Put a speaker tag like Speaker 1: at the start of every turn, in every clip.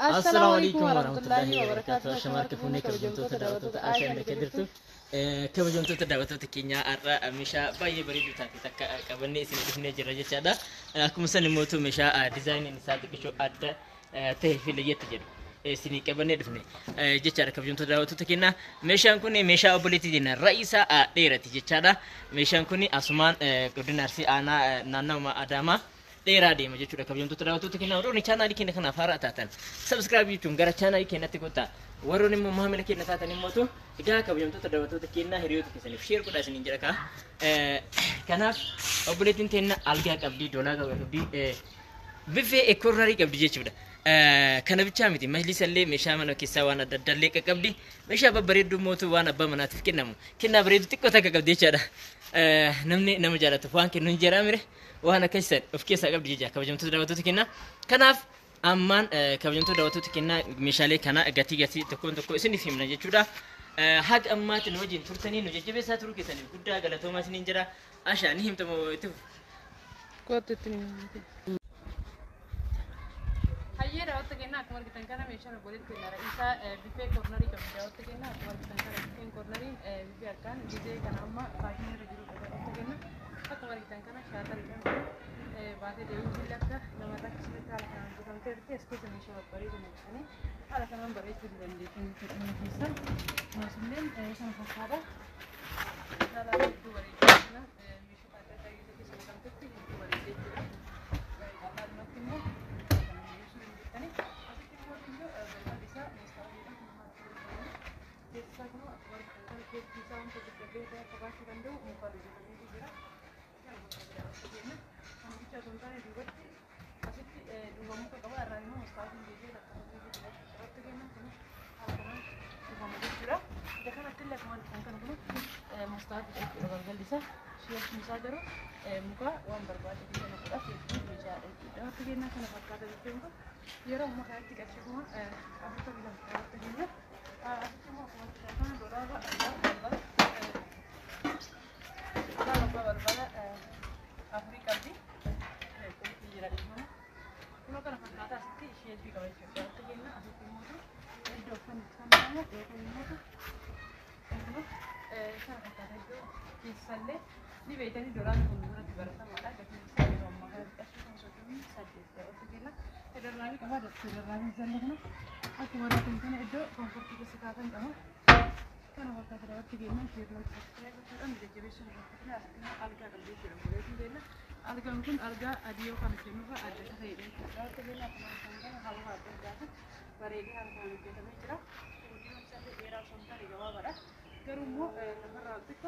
Speaker 1: السلام عليكم ورحمة الله وبركاته. شمارك فوني كبجمتو تداوتو عشان كدرتو كبجمتو تداوتو تكينيا أرى مشا باي بريدو تاتي تك كبني سنة سنة جرجة شادا أكو مثلا موتو مشا ديزاين نسات كشو أدا تهفيل يتجر سنة كبني دفني جشارة كبجمتو تداوتو تكينا مشان كوني مشا أبوليتي دينا رئيسا ديرتي جشارة مشان كوني أسمان كدنارسي أنا نانا ما أداما ديرا دي مجھے چھوڑا کبھی ہم تو تراوتو تو کنا ورونی چانل کنا کنا فارا تاتن سبسکرائب یوٹیوب گرا چانل کنا تکوتا ورونی محمد کنا تاتن موتو اگا کبھی ہم تو تراوتو تو کنا ہریو تو کسنی شیر کو داسن انجرا کا کنا اوبلیتن تن الگا قبدی دولا قبدی بفي اكورنري قبدي جچودا كنا بيچا ميتي مجلس اللي مشا منو كيسا وانا ددليك قبدي مشا ببريدو موتو وانا بمنات كنمو كنا بريدو تكوتا قبدي چادا نمني نمجالات فان كنو جرا ميره وانا كيسن اوف كيسا قبدي جا كبجمتو داوتو تكنا كناف امان كبجمتو داوتو تكنا مشالي كنا غتي تكون تكو اسني فيمنا جچودا حق امات نوجين ترتني نوجي ساترو كيسن غدا غلطو ما سنجرا عشان نهم تمو تو
Speaker 2: كوتتني هي راوت كنا اكمل كتن كنا ميشان بوليت كنا رئيسا بيفي كورنري كم راوت كنا اكمل كتن كنا بيفي كورنري بيفي اكان ديجي كنا اما فاشن رجلو راوت كنا اكمل كتن كنا شاطر كنا بعد ديوزي لك لما تكسر كان كان ترتي اسكت ميشان بريد نكسني على كمان بريد في البندي كنا كيسا مسلم شان فخارة لا لا دو بريد كنا ميشان هذا تاجي كيسا كان ترتي دو بريد كنا على المكتمو يرى ما كانت تكشفها أفضل من التجمع أفضل من دولارا أفريقيا دي كل في جرائمها كنا كنا فكرة أسيتي شيء في كمان شيء تجينا أسيتي موتو الدوفن كمان يكون موتو كنا كنا فكرة جو يسلي دي بيتني دولار كنا تبرتا مالا كتير سالي وما كانت تكشفها سوتوني سادس تجينا الراني كمان الراني زلنا أكو مرة كنا إدو كونفورتي كسكاتن كمان كنا وقت كده تجينا في بلاد سكتة كده من الجبيشة كنا أسكنا ألقى قلبي كده مولين دينا ألقى ممكن ألقى أديو كان جنوبا أدي خيرين كده تجينا كمان هوا هذا جاهز بريدي هذا كان كده ميجرا ودي مثلا إيرا سونتا رجوا برا كرومو نهار راتك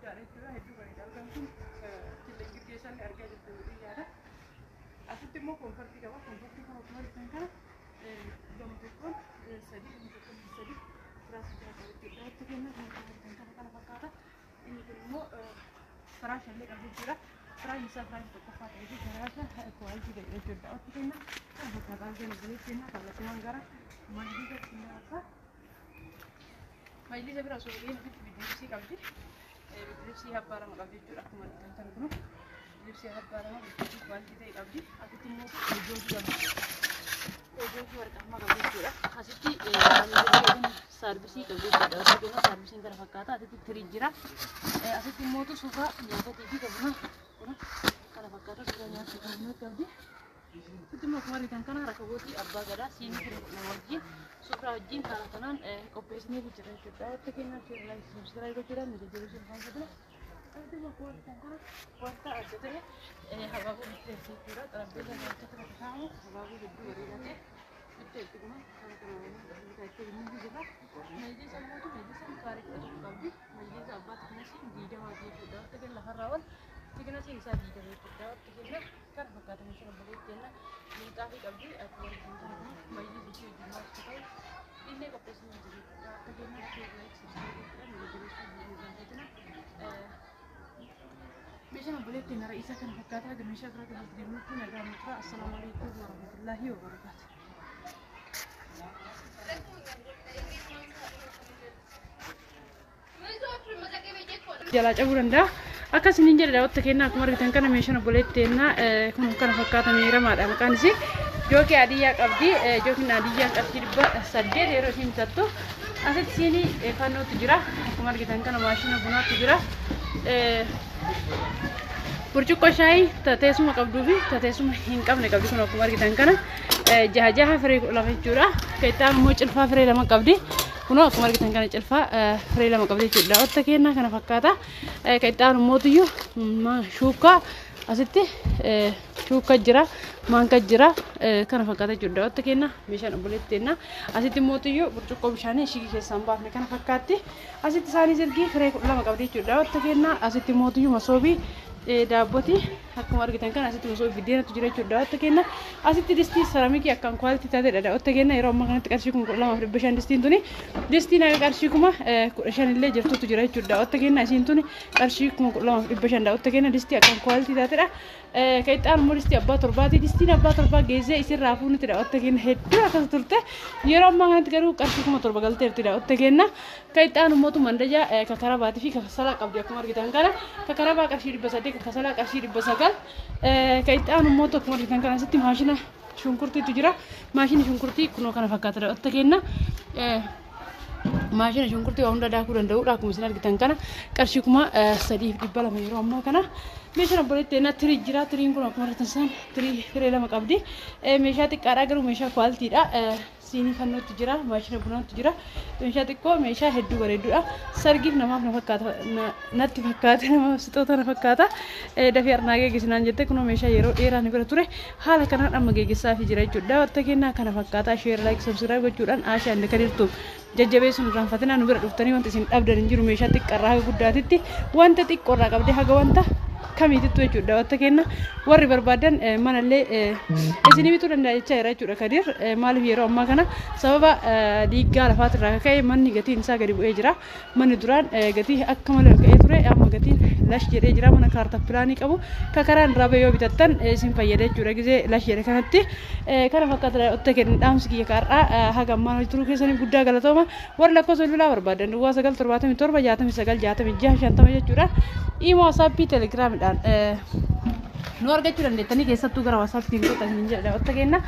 Speaker 2: كده كده هدو بريد ألقى ممكن تلقي كيسان أرجع جدا مولين جاهز أسيت مو كونفورتي كمان كونفورتي كمان كمان كنا يوم تكون سديد ممكن سديد راس جاهز كده تجينا كنا فكرة إني كلمو فراش اللي قبل كده فراش فراش تكفى تيجي فراش كواليتي كده كده أتكلم أنا فكرة كده نقول كنا قبل كمان جرا ما نجيب كنا أصلا ما يجي زبرة سوريين بيدرسي قبل بيدرسي هبارة ما قبل كده كمان كنا بيدرسي هبارة ما كواليتي كده قبل أتكلم جوجو جوجو ورك ما قبل كده خاصتي ساربسي قبل كده أتكلم ساربسين كنا فكرة أتكلم تريجرا أتكلم موتو سوكا نيابة تيجي كنا كنا فكرة سوكا نيابة كنا قبل أتكلم كماري كنا ركبوتي أبا كده سيني كنا نوجين سوكا وجين كنا كنا كوبيسني بيجرا كده أتكلم كنا سبسكرايب كده نرجع نشوف كده أتكلم كماري كنا وقت أجدره هواغو بيتسي كده ترابيزة كده كتاعه هواغو بدو وريلته بيتسي كمان كنا بيتسي من جزء مجلس الموتو مجلس الكاري كده قبل مجلس أبات كناسي ديدا ما دي كده تكلم لهراول تكلم ناسي إنسان ديدا كده تكلم كان فكرة مشان بقول كنا من كافي قبل أكبر كنا مجلس بيجي جماعة كده إني كوبيسني بيجي كده تكلم ناسي لايك سبسكرايب كده مجلس بيجي كده مشان بقول كنا رئيسا كان فكرة جميشة كده تقدموا كنا جامعة السلام عليكم ورحمة الله وبركاته جلا جبران ده akkasiin jedha daawwatta keenna akkuma argitan kana meeshaan obboleetteenna kun kana fakkaata miiramaadha maqaan isii jookii adiyyaa qabdi jookiin adiyyaa qabdi 800 yeroo isin bitattu asitti siinii fannootu jira akkuma argitan kana maashina bunaatu jira burcuqqoo shaayii tateessuma qabduu fi tateessuma hin qabne qabdi kun akkuma argitan kana jaha firee 12 jechuudha keessaan immoo cilfaa firee 2 qabdi kuno akkuma argitan kana cilfaa firee 2 qabdi jechuudha daawwatta keenna kana fakkaata keessaan immoo tuyyu shuukaa asitti shuukaa jira maanka jira kana fakkaata jechuudha daawwatta keenna meeshaan obboleetteenna asitti immoo tuyyu burcuqqoo bishaanii shigii keessaan baafne kana fakkaatti asitti isaanii sirgii firee 12 qabdi jechuudha daawwatta keenna asitti immoo tuyyu masoobii daabboti akkuma argitan kana asitti osoo biddeenatu jira jechuudha daawwatta keenna asitti distii seramikii akkaan kwaaliti taatedha daawwatta keenna yeroo ammaa kanatti qarshii 2,500 distiin tuni distiin akka qarshii 15,000 illee jirtutu jira jechuudha daawwatta keenna isiin tuni qarshii 2,500 daawwatta keenna distii akkaan kwaaliti taatedha keessaan immoo distii abbaa torbaati distiin abbaa torbaa geessee isin raafuu nuti daawwatta keenna hedduu akkas turte yeroo ammaa kanatti garuu qarshii 7,000 galteerti daawwatta keenna keessaan immoo mandajaa kakarabaatii fi kasalaa qabdi akkuma argitan kana kakarabaa qarshii 300 kasala qarshii 900 keessaan immoo akkuma argitan kana asitti maashina shunkurtiitu jira maashina shunkurtii kunoo kana fakkaata daawwatta keenna maashina shunkurtii waa hunda daakuu danda'uudha akkuma isin argitan kana qarshii 3,200 yeroo ammaa kana meeshaan obboleetteenna tirii jira tiriin kun akkuma argitan san tirii firee 2 qabdi meeshaa xiqqaadha garuu meeshaa kwaalitiidha siinii fannootu jira maashina bunaatu jira meeshaa xiqqoo meeshaa hedduu bareedduudha sargiif namaaf na fakkaata natti fakkaata namaaf sixoota na fakkaata dafii arnaa geeggisinaan jette kunoo meeshaa yeroo dheeraa ni bira ture haala kanaan amma geeggisaa fi jira jechuudha daawwatta keenna kana fakkaata sheer laayik sabsiraayib gochuudhaan aashaa inni kadirtu jajjabeessuun irraanfatinaa nu bira dhuftanii wanti isin dhabdan hin jiru meeshaa xiqqarraa haga guddaatitti wanta xiqqoorraa qabdee haga wanta kamiitittu jechuudha daawwatta keenna warri barbaadan manallee isinii bituu danda'a jechaa jira jechuudha kadir maaliif yeroo ammaa kana sababa diiggaa lafaatirraa ka'e manni gatiin isaa gadi bu'ee jira manni duraan gatii akka malee ol ka'ee ture amma gatiin lash jedhee jira mana kaartaa pilaanii qabu kakaraan irraa bahee yoo bitattan isin fayyada jechuudha gizee lash jedhe kanatti kana fakkaata daawwatta keenna dhaamsi kiyya kaarraa haga ammaan hojii turuu keessanii guddaa galatooma warri lakkoofsa bilbilaa barbaadan duwwaa 977 69 66 50 jechuudha imo WhatsApp Telegram nu argachuu dandeettanii keessattuu gara WhatsApp goota hin jedha daawwatta keenna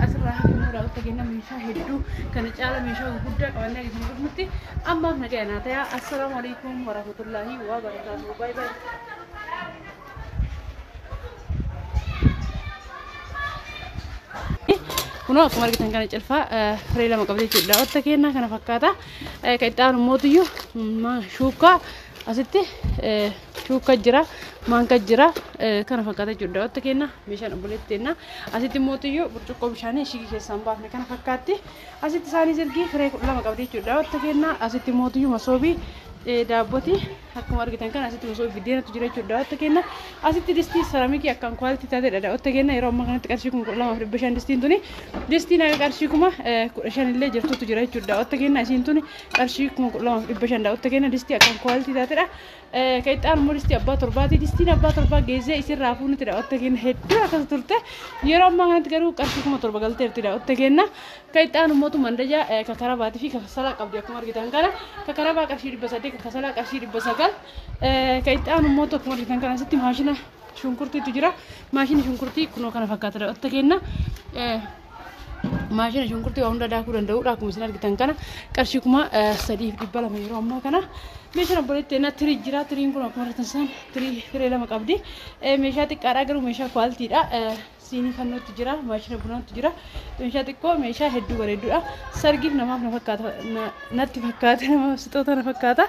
Speaker 2: asirraa nu daawwatta keenna meeshaa hedduu kana caala meeshaa guddaa qabannee isin dhufnutti ammaaf nagaya naa ta'aa assalaamu alaykum warahmatullaahi wabarakaatuh bye bye kunoo akkuma argitan kana cilfaa firee 2 qabdi jechuudha daawwatta keenna kana fakkaata keessaan immoo tuyyu shuukaa asitti shuukaa jira maanka jira kana fakkaata jechuudha daawwatta keenna meeshaan obboleetteenna asitti immoo tuyyu burcuqqoo bishaanii shigii keessaan baafne kana fakkaatti asitti isaanii sirgii firee 12 qabdi jechuudha daawwatta keenna asitti immoo tuyyu masoobii daabboti akkuma argitan kana asitti osoo biddeenatu jira jechuudha daawwatta keenna asitti distii seramikii akkaan kwaaliti taatedha daawwatta keenna yeroo ammaa kanatti qarshii 2,500 distiin tuni distiin akka qarshii 15,000 illee jirtutu jira jechuudha daawwatta keenna isiin tuni qarshii 2,500 daawwatta keenna distii akkaan kwaaliti taatedha keessaan immoo distii abbaa torbaati distiin abbaa torbaa geessee isin raafuu nuti daawwatta keenna hedduu akkas turte yeroo ammaa kanatti garuu qarshii 7,000 galteerti daawwatta keenna keessaan immoo mandajaa kakarabaatii fi kasalaa qabdi akkuma argitan kana kakarabaa qarshii 300 kasalaa qarshii 900 keessaan immoo akkuma argitan kana asitti maashina shunkurtiitu jira maashina shunkurtii kunoo kana fakkaata daawwatta keenna maashina shunkurtii waa hunda daakuu danda'uudha akkuma isin argitan kana qarshii 3,200 yeroo ammaa kana meeshaan obboleetteenna tirii jira tiriin kun akkuma argitan san tirii firee 2 qabdi meeshaa xiqqaadha garuu meeshaa kwaalitiidha siinii fannootu jira maashina bunaatu jira meeshaa xiqqoo meeshaa hedduu bareedduudha sargiif namaaf na fakkaata natti fakkaata namaaf sixoota na fakkaata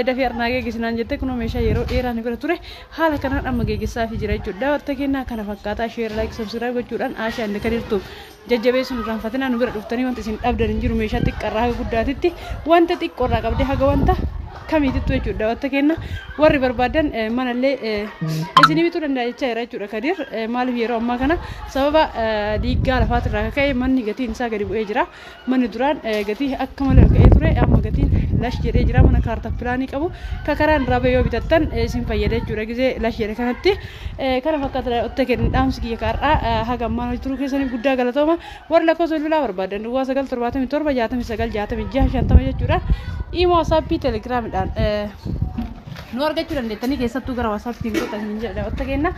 Speaker 2: dafii arnaa geeggisinaan jette kunoo meeshaa yeroo dheeraa ni bira ture haala kanaan amma geeggisaa fi jira jechuudha daawwatta keenna kana fakkaata sheer laayik sabsiraayib gochuudhaan aashaa inni kadirtu jajjabeessuun irraanfatinaa nu bira dhuftanii wanti isin dhabdan hin jiru meeshaa xiqqarraa haga guddaatitti wanta xiqqoorraa qabdee haga wanta kamiitittu jechuudha daawwatta keenna warri barbaadan manallee isinii bituu danda'a jechaa jira jechuudha kadir maaliif yeroo ammaa kana sababa diiggaa lafaatirraa ka'e manni gatiin isaa gadi bu'ee jira manni duraan gatii akka malee ol ka'ee ture amma gatiin lash jedhee jira mana kaartaa pilaanii qabu kakaraan irraa bahee yoo bitattan isin fayyada jechuudha gizee lash jedhe kanatti kana fakkaata daawwatta keenna dhaamsi kiyya kaarraa haga ammaan hojii turuu keessanii guddaa galatooma warri lakkoofsa bilbilaa barbaadan duwwaa 977 69 66 50 jechuudha imo WhatsApp Telegram nu argachuu dandeettanii keessattuu gara WhatsApp-tiin godhatanii jira daawwatta kenna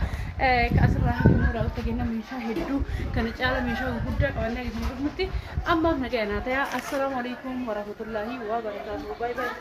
Speaker 2: asirraa immoo daawwatta kenna meeshaa hedduu kana caala meeshaa gurguddaa qabannee agarsiisutti ammaaf nagaya naa ta'aa. Assalaamu alaykum warahmatullaahi wabarakaatuh. Bye bye.